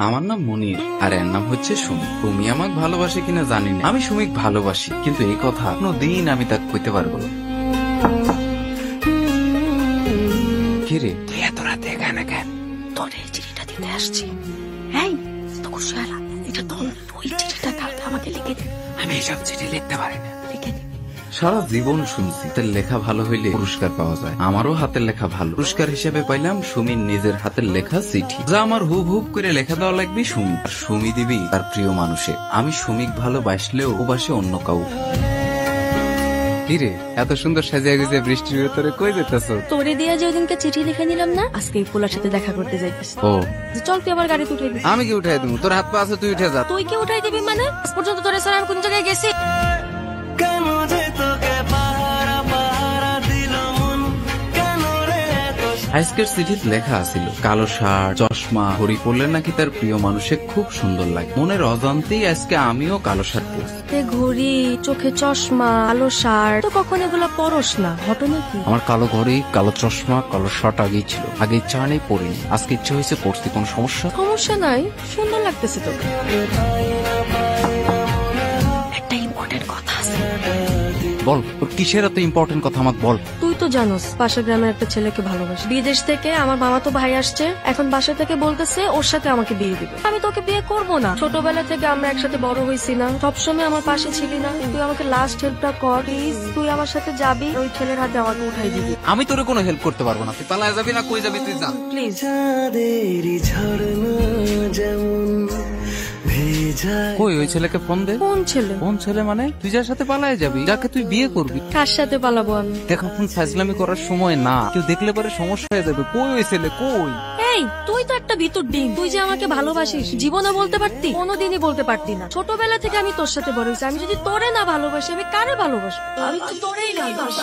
আমার নাম মনির আর এর নাম হচ্ছে সুমি। তুমি আমাকে ভালোবাসে কিনা জানি না, আমি সুমিক ভালোবাসি, কিন্তু এই কথা কোনদিন আমি তাকে কইতে পারবো না। কিরে তুই এত রাতে এখানে কেন? তোর এই চিঠিটা দিতে আসছি। হ্যাঁ তো খুশিয়ালা, এটা তোর ওই চিঠিটা কালকে আমাকে লিখে দে। আমি এসব চিঠি লিখতে পারি না। লিখে দে। সারা জীবন শুনছি হাতের লেখা ভালো হইলে পুরস্কার পাওয়া যায়। আমারও হাতের লেখা ভালো। পুরস্কার হিসেবে পাইলাম সুমির নিজের হাতের লেখা চিঠি, যা আমার হুব হুব করে লেখা দেওয়া লাগবে সুমি। আর সুমি দিবি তার প্রিয় মানুষে। আমি সুমিক ভালোবাসলেও ও বাসে অন্য কাউ। কিরে এত সুন্দর সাজিয়া গুজিয়া বৃষ্টির ভেতরে কই যেতেছ? তোরে দিয়া যে ওদিনকে চিঠি লিখে নিলাম না, আজকে এই পোলার সাথে দেখা করতে যাইতেছি। ও চল তুই আবার গাড়িতে উঠে দিবি। আমি কি উঠাই দেবো? তোর হাত পা আছে, তুই উঠে যা। তুই কি উঠাই দিবি মানে? আজ পর্যন্ত তোরে স্যার আমি কোন জায়গায় গেছি? আজকের চিঠিতে লেখা আছিল কালো শার্ট চশমা ঘড়ি পরলে নাকি তার প্রিয় মানুষে খুব সুন্দর লাগে। মনের অজান্তেই আজকে আমিও কালো শার্ট পরছি। ঘড়ি, চোখে চশমা, কালো শার্ট, তো কখন এগুলো পরস না? ঘটনা কি? আমার কালো ঘড়ি, কালো চশমা, কালো শার্ট আগেই ছিল, আগে ইচ্ছা নেই পরিনি, আজকে ইচ্ছা হয়েছে পড়ছি। কোন সমস্যা? সমস্যা নাই, সুন্দর লাগতেছে তোকে। একটা ইম্পর্টেন্ট কথা আছে। বল, তোর কিসের এত ইম্পর্টেন্ট কথা আমাকে বল। তুই তো জানোস পাশের গ্রামের একটা ছেলেকে ভালোবাসি। বিদেশ থেকে আমার মামা তো ভাই আসছে, এখন বাসা থেকে বলতেছে ওর সাথে আমাকে বিয়ে দিবে। আমি তোকে বিয়ে করব না। ছোটবেলা থেকে আমরা একসাথে বড় হয়েছি না, সবসময় আমার পাশে ছিলি না। তুই আমাকে লাস্ট হেল্পটা কর প্লিজ। তুই আমার সাথে যাবি, ওই ছেলের হাতে আমাকে উঠাই দিবি। আমি তোর কোনো হেল্প করতে পারবো না। তুই পালায় যাবি না কই যাবি? তুই যা প্লিজ। কই ওই ছেলেকে ফোন দে। কোন ছেলে? কোন ছেলে মানে? তুই যার সাথে পালায় যাবি, যাকে তুই বিয়ে করবি। কার সাথে পালাবো আমি? দেখ এখন ফাজলামি করার সময় না, কেউ দেখলে পরে সমস্যা হয়ে যাবে। কই ওই ছেলে কই? এই তুই তো একটা ভিতর ডিম। তুই যে আমাকে ভালোবাসিস জীবনে বলতে পারতি? কোনোদিনই বলতে পারতি না। ছোটবেলা থেকে আমি তোর সাথে বড় হয়েছি। আমি যদি তোরে না ভালোবাসি আমি কারে ভালোবাসবো? আমি তো তোরেই ভালোবাসি।